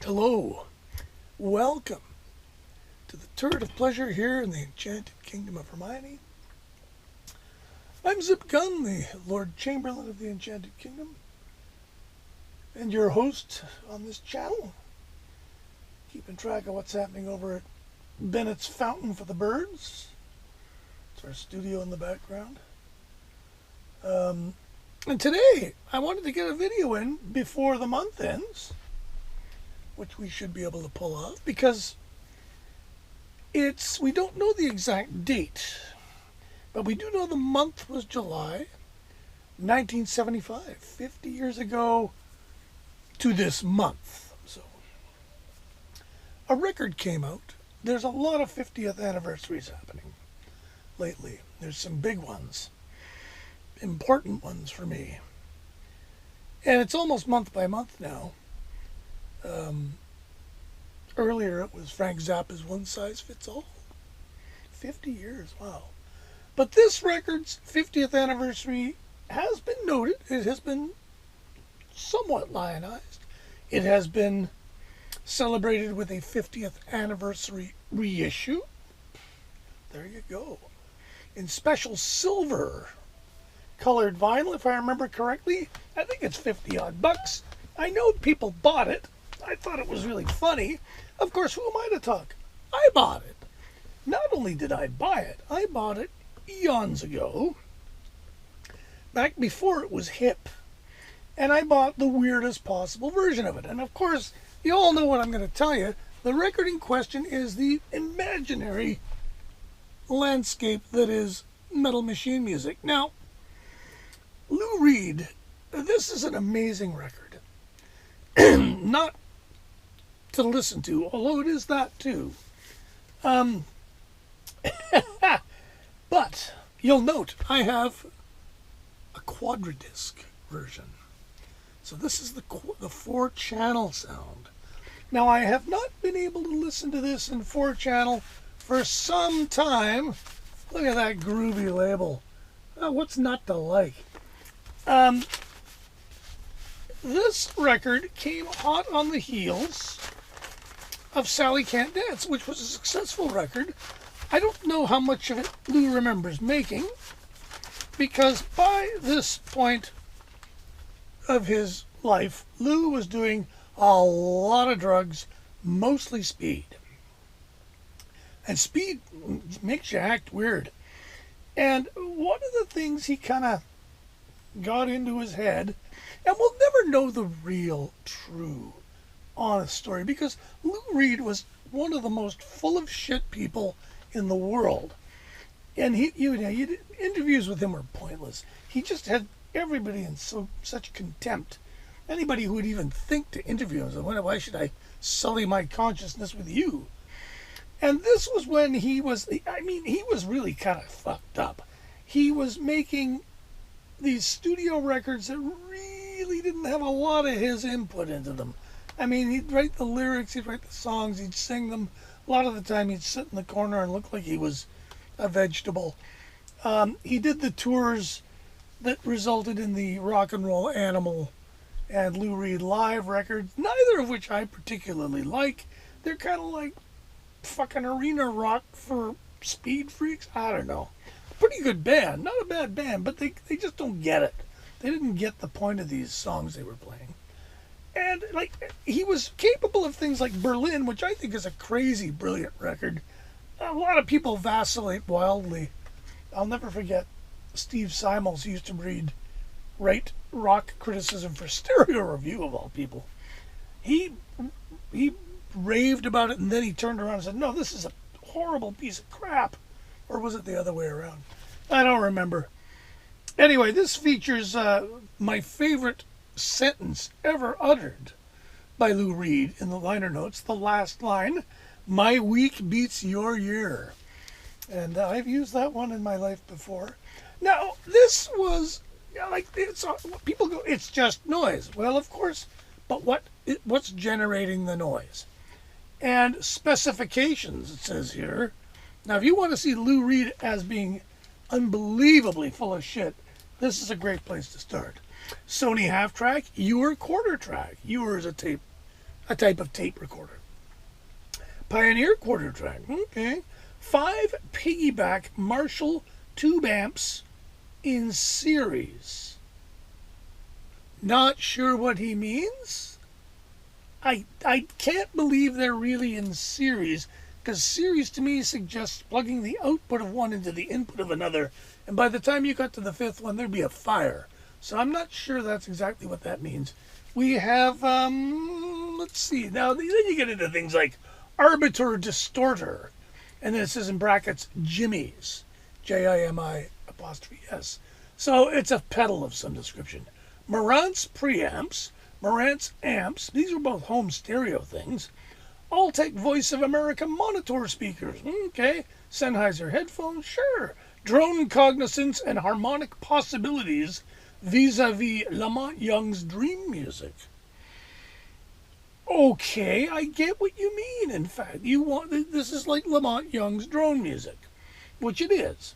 Hello, welcome to the Turret of Pleasure here in the Enchanted Kingdom of Hermione. I'm Zip Gunn, the Lord Chamberlain of the Enchanted Kingdom, and your host on this channel, keeping track of what's happening over at Bennett's Fountain for the Birds. It's our studio in the background. And today, I wanted to get a video in before the month ends, which we should be able to pull off, because we don't know the exact date, but we do know the month was July 1975, 50 years ago to this month. So a record came out. There's a lot of 50th anniversaries happening lately. There's some big ones, important ones for me, and it's almost month by month now. Earlier it was Frank Zappa's One Size Fits All. 50 years, wow. But this record's 50th anniversary has been noted. It has been somewhat lionized. It has been celebrated with a 50th anniversary reissue. There you go. In special silver colored vinyl, if I remember correctly. I think it's 50 odd bucks. I know people bought it. I thought it was really funny. Of course, who am I to talk? I bought it. Not only did I buy it, I bought it eons ago, back before it was hip. And I bought the weirdest possible version of it. And of course, you all know what I'm going to tell you. The record in question is the imaginary landscape that is Metal Machine music. Now, Lou Reed, this is an amazing record. Not to listen to, although it is that too. But you'll note I have a quadradisc version. So this is the 4-channel sound. Now, I have not been able to listen to this in 4-channel for some time. Look at that groovy label. What's not to like? This record came hot on the heels of Sally Can't Dance, which was a successful record. I don't know how much of it Lou remembers making, because by this point of his life, Lou was doing a lot of drugs, mostly speed. And speed makes you act weird. And one of the things he kind of got into his head, and we'll never know the real, true, honest story, because Lou Reed was one of the most full of shit people in the world. And interviews with him were pointless. He just had everybody in such contempt. Anybody who would even think to interview him said, why should I sully my consciousness with you? And this was when he was really kind of fucked up. He was making these studio records that really didn't have a lot of his input into them. I mean, he'd write the lyrics, he'd write the songs, he'd sing them. A lot of the time he'd sit in the corner and look like he was a vegetable. He did the tours that resulted in the Rock and Roll Animal and Lou Reed Live records, neither of which I particularly like. They're kind of like fucking arena rock for speed freaks. I don't know. Pretty good band, not a bad band, but they just don't get it. They didn't get the point of these songs they were playing. And he was capable of things like Berlin, which I think is a crazy brilliant record. A lot of people vacillate wildly. I'll never forget Steve Simons used to write rock criticism for Stereo Review, of all people. He raved about it, and then he turned around and said, no, this is a horrible piece of crap. Or was it the other way around? I don't remember. Anyway, this features my favorite sentence ever uttered by Lou Reed in the liner notes, the last line, "My week beats your year." And I've used that one in my life before. Now, this was people go, it's just noise. Well, of course, but what's generating the noise? And specifications, it says here. Now, if you want to see Lou Reed as being unbelievably full of shit, this is a great place to start. Sony half track, Ewer quarter track. Ewer is a tape a type of tape recorder. Pioneer quarter track. Okay. 5 piggyback Marshall tube amps in series. Not sure what he means. I can't believe they're really in series, because series to me suggests plugging the output of one into the input of another, and by the time you got to the 5th one, there'd be a fire. So I'm not sure that's exactly what that means. We have, let's see, now then you get into things like arbiter distorter, and then it says in brackets, Jimmy's, Jimi''S. So it's a pedal of some description. Marantz preamps, Marantz amps, these are both home stereo things. Alltech Voice of America monitor speakers, okay. Sennheiser headphones, sure. Drone cognizance and harmonic possibilities vis-a-vis Lamont Young's Dream Music. Okay, I get what you mean. In fact, this is like Lamont Young's drone music, which it is.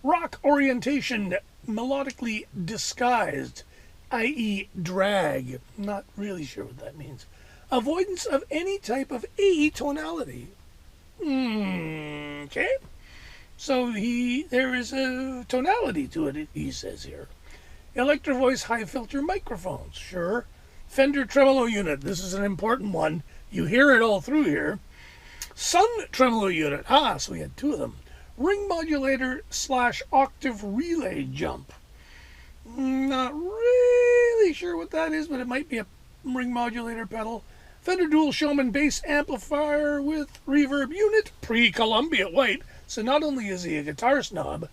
Rock orientation melodically disguised, i.e. drag. Not really sure what that means. Avoidance of any type of atonality. Okay. So there is a tonality to it, he says here. Electro Voice high filter microphones, sure. Fender tremolo unit, this is an important one. You hear it all through here. Sun tremolo unit, so we had 2 of them. Ring modulator / octave relay jump. Not really sure what that is, but it might be a ring modulator pedal. Fender dual Showman bass amplifier with reverb unit, pre-Columbia white. So not only is he a guitar snob,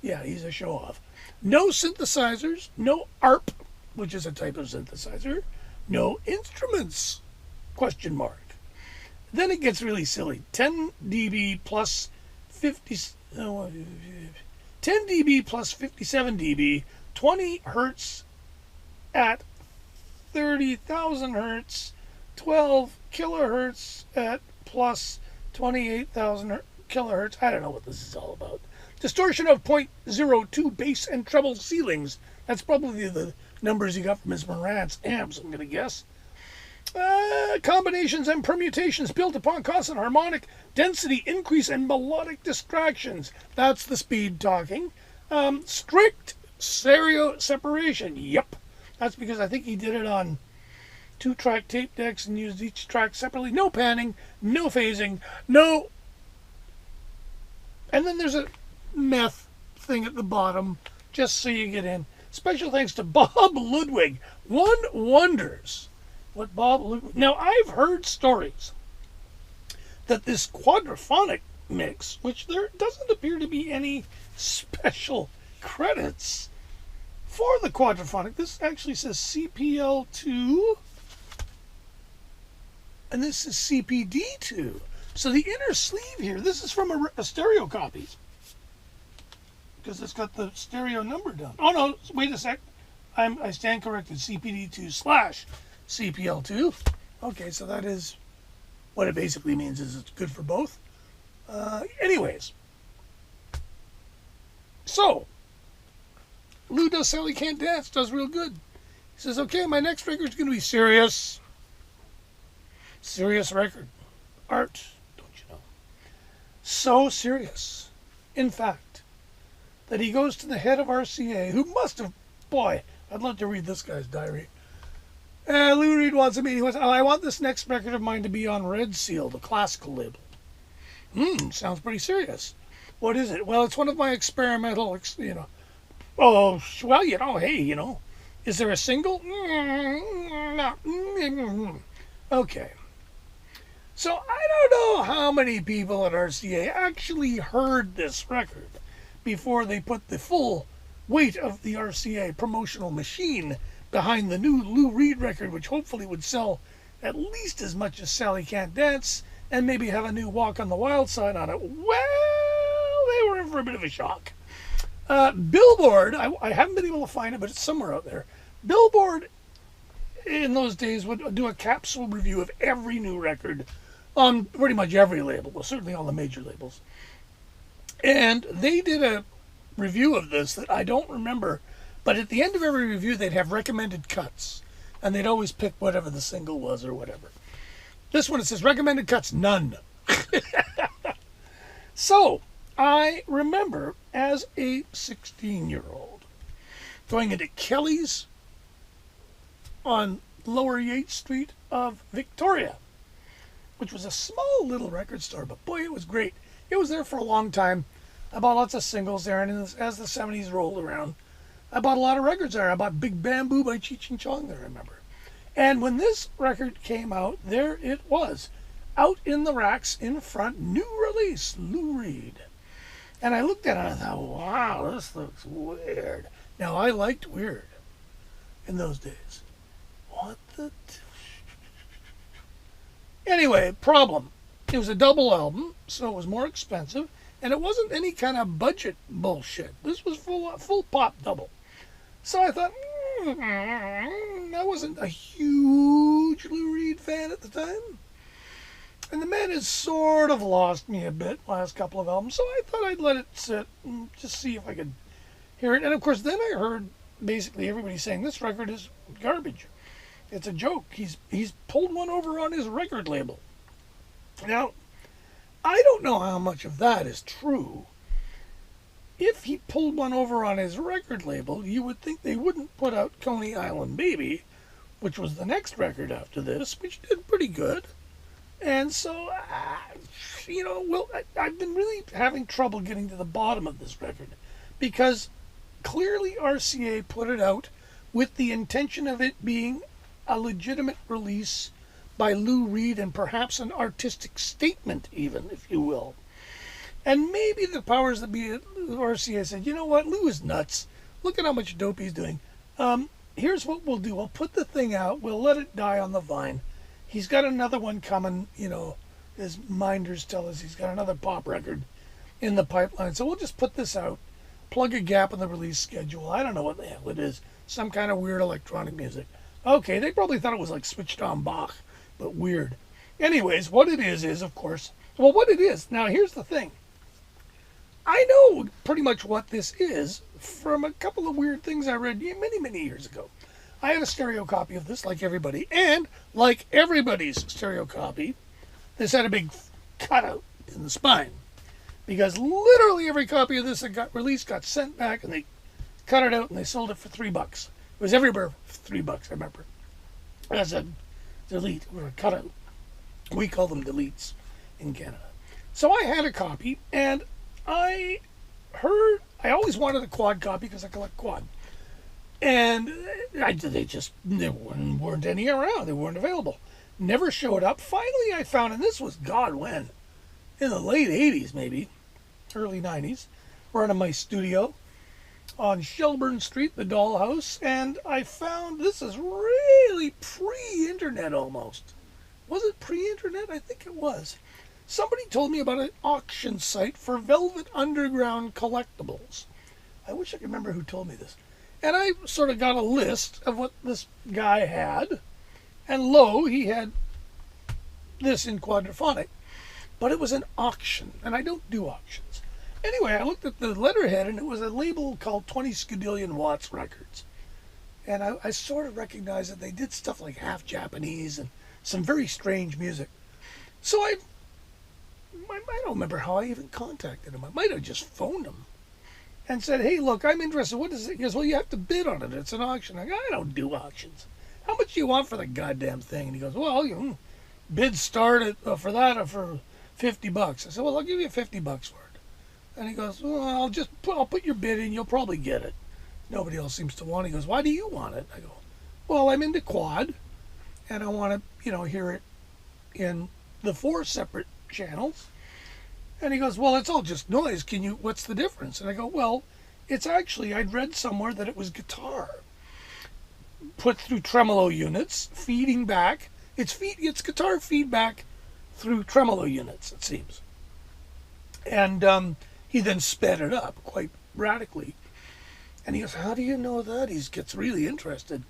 yeah, he's a show-off. No synthesizers, no ARP, which is a type of synthesizer, no instruments, ? Then it gets really silly. 10 dB plus 10 dB plus 57 dB, 20 hertz at 30,000 hertz, 12 kilohertz at plus 28,000 kilohertz. I don't know what this is all about. Distortion of 0.02 bass and treble ceilings. That's probably the numbers he got from his Marantz amps, I'm going to guess. Combinations and permutations built upon constant harmonic density increase and melodic distractions. That's the speed talking. Strict stereo separation. Yep. That's because I think he did it on 2-track tape decks and used each track separately. No panning, no phasing, no... And then there's a meth thing at the bottom, just so you get in. Special thanks to Bob Ludwig. One wonders what Bob Ludwig... Now, I've heard stories that this quadraphonic mix, which there doesn't appear to be any special credits for the quadraphonic. This actually says CPL2, and this is CPD2. So the inner sleeve here, this is from a stereo copy, because it's got the stereo number done. Oh no, wait a sec. I stand corrected. CPD2 / CPL2. Okay, so that is what it basically means, is it's good for both. Anyways. So, Lou Does Sally Can't Dance does real good. He says, okay, my next record is going to be serious. Serious record. Art, don't you know? So serious, in fact, that he goes to the head of RCA, who must have, boy, I'd love to read this guy's diary. Lou Reed wants a meeting. He wants, I want this next record of mine to be on Red Seal, the classical label. Sounds pretty serious. What is it? Well, it's one of my experimental, Oh, well, hey, is there a single? No. Okay. So I don't know how many people at RCA actually heard this record before they put the full weight of the RCA promotional machine behind the new Lou Reed record, which hopefully would sell at least as much as Sally Can't Dance and maybe have a new Walk on the Wild Side on it. Well, they were in for a bit of a shock. Billboard, I haven't been able to find it, but it's somewhere out there. Billboard in those days would do a capsule review of every new record on pretty much every label, well, certainly all the major labels. And they did a review of this that I don't remember, but at the end of every review, they'd have recommended cuts, and they'd always pick whatever the single was or whatever. This one, it says recommended cuts, none. So, I remember as a 16-year-old going into Kelly's on Lower Yates Street of Victoria, which was a small little record store, but boy, it was great. It was there for a long time. I bought lots of singles there, and as the 70s rolled around, I bought a lot of records there. I bought Big Bamboo by Cheech and Chong there, I remember. And when this record came out, there it was, out in the racks in front, new release, Lou Reed. And I looked at it and I thought, wow, this looks weird. Now, I liked weird in those days. What the... Anyway, problem. It was a double album, so it was more expensive, and it wasn't any kind of budget bullshit. This was full pop double. So I thought, I wasn't a huge Lou Reed fan at the time. And the man has sort of lost me a bit last couple of albums, so I thought I'd let it sit and just see if I could hear it. And of course, then I heard basically everybody saying this record is garbage. It's a joke. He's pulled one over on his record label. Now, I don't know how much of that is true. If he pulled one over on his record label, you would think they wouldn't put out Coney Island Baby, which was the next record after this, which did pretty good. And so, I've been really having trouble getting to the bottom of this record, because clearly RCA put it out with the intention of it being a legitimate release by Lou Reed, and perhaps an artistic statement even, if you will. And maybe the powers that be at RCA said, you know what, Lou is nuts. Look at how much dope he's doing. Here's what we'll do. We'll put the thing out. We'll let it die on the vine. He's got another one coming, as minders tell us, he's got another pop record in the pipeline. So we'll just put this out, plug a gap in the release schedule. I don't know what the hell it is. Some kind of weird electronic music. Okay, they probably thought it was like switched on Bach, but weird. Anyways, what it is, of course, well, what it is. Now, here's the thing. I know pretty much what this is from a couple of weird things I read many, many years ago. I had a stereo copy of this, like everybody, and like everybody's stereo copy, this had a big cutout in the spine, because literally every copy of this that got released got sent back, and they cut it out and they sold it for $3. It was everywhere for $3, I remember. As a delete or a cutout. We call them deletes in Canada. So I had a copy, and I always wanted a quad copy because I collect quad. And there weren't any around. They weren't available. Never showed up. Finally, I found, and this was God when, in the late 80s maybe, early 90s, running my studio on Shelburne Street, the Dollhouse, and I found, this is really pre-internet almost. Was it pre-internet? I think it was. Somebody told me about an auction site for Velvet Underground collectibles. I wish I could remember who told me this. And I sort of got a list of what this guy had, and lo, he had this in quadraphonic. But it was an auction, and I don't do auctions. Anyway, I looked at the letterhead, and it was a label called 20 Skadillion Watts Records. And I sort of recognized that they did stuff like half Japanese and some very strange music. So I don't remember how I even contacted him. I might have just phoned him and said, hey, look, I'm interested. What is it? He goes, well, you have to bid on it. It's an auction. I go, I don't do auctions. How much do you want for the goddamn thing? And he goes, well, bids start at, for that for $50. I said, well, I'll give you $50 for it. And he goes, well, I'll put your bid in. You'll probably get it. Nobody else seems to want it. He goes, why do you want it? I go, well, I'm into quad, and I want to, hear it in the 4 separate channels. And he goes, well, it's all just noise. What's the difference? And I go, well, it's actually, I'd read somewhere that it was guitar put through tremolo units, feeding back. It's guitar feedback through tremolo units, it seems. And he then sped it up quite radically. And he goes, how do you know that? He gets really interested.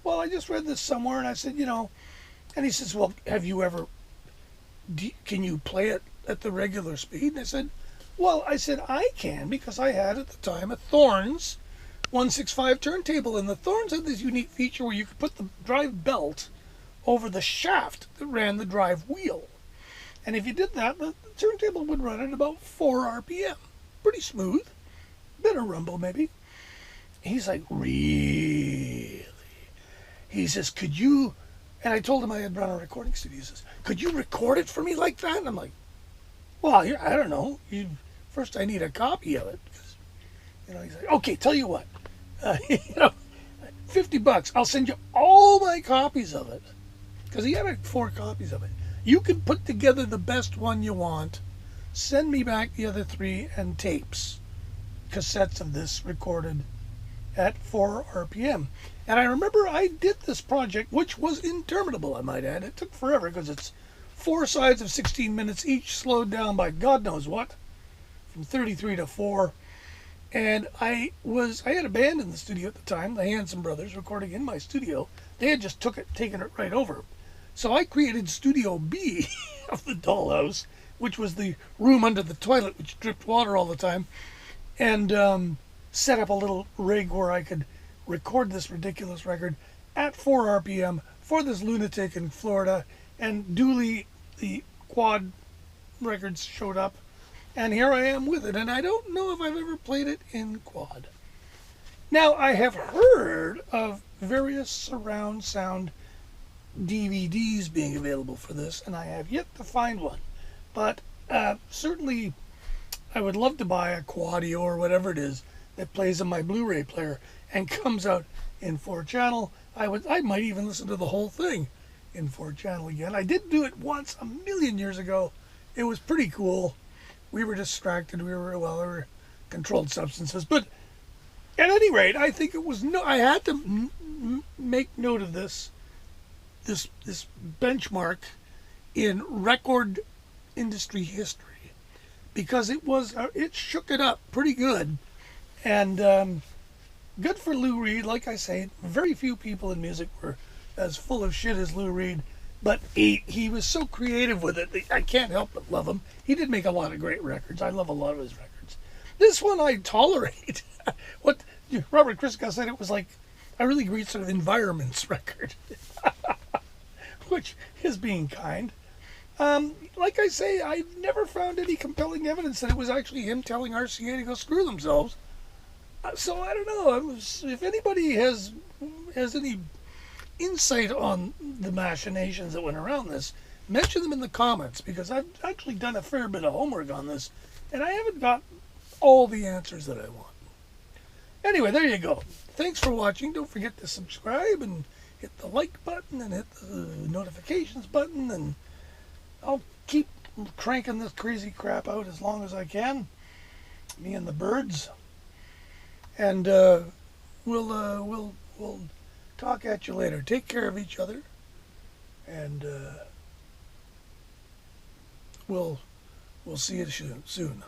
Well, I just read this somewhere, and I said, and he says, well, can you play it at the regular speed? And I said, well, I can, because I had at the time a Thorns 165 turntable, and the Thorns had this unique feature where you could put the drive belt over the shaft that ran the drive wheel. And if you did that, the turntable would run at about 4 RPM. Pretty smooth. Bit of rumble, maybe. He's like, really? He says, could you... And I told him I had run a recording studio. He says, could you record it for me like that? And I'm like, well, I don't know. First, I need a copy of it. He's like, okay, tell you what. $50. I'll send you all my copies of it. Because he had 4 copies of it. You can put together the best one you want. Send me back the other 3 and tapes. Cassettes of this recorded at 4 RPM. And I remember I did this project, which was interminable, I might add. It took forever because it's 4 sides of 16 minutes, each slowed down by God knows what, from 33 to 4. And I had a band in the studio at the time, the Hanson Brothers, recording in my studio. They had just taken it right over. So I created Studio B of the Dollhouse, which was the room under the toilet, which dripped water all the time, and set up a little rig where I could record this ridiculous record at 4 RPM for this lunatic in Florida. And duly, the quad records showed up, and here I am with it. And I don't know if I've ever played it in quad. Now, I have heard of various surround sound DVDs being available for this, and I have yet to find one. But certainly, I would love to buy a Quadio or whatever it is that plays on my Blu-ray player and comes out in 4-channel. I might even listen to the whole thing in 4-channel again. I did do it once a million years ago. It was pretty cool. We were distracted. We were controlled substances. But at any rate, I think it was I had to make note of this benchmark in record industry history, because it shook it up pretty good. And good for Lou Reed. Like I say, very few people in music were as full of shit as Lou Reed, but he was so creative with it. I can't help but love him. He did make a lot of great records. I love a lot of his records. This one I tolerate. What Robert Christgau said, it was like a really great sort of environments record, which is being kind. Like I say, I've never found any compelling evidence that it was actually him telling RCA to go screw themselves. So I don't know. If anybody has any insight on the machinations that went around this, mention them in the comments, because I've actually done a fair bit of homework on this, and I haven't got all the answers that I want. Anyway, there you go. Thanks for watching. Don't forget to subscribe and hit the like button and hit the notifications button, and I'll keep cranking this crazy crap out as long as I can. Me and the birds. And we'll talk at you later. Take care of each other, and we'll see you soon.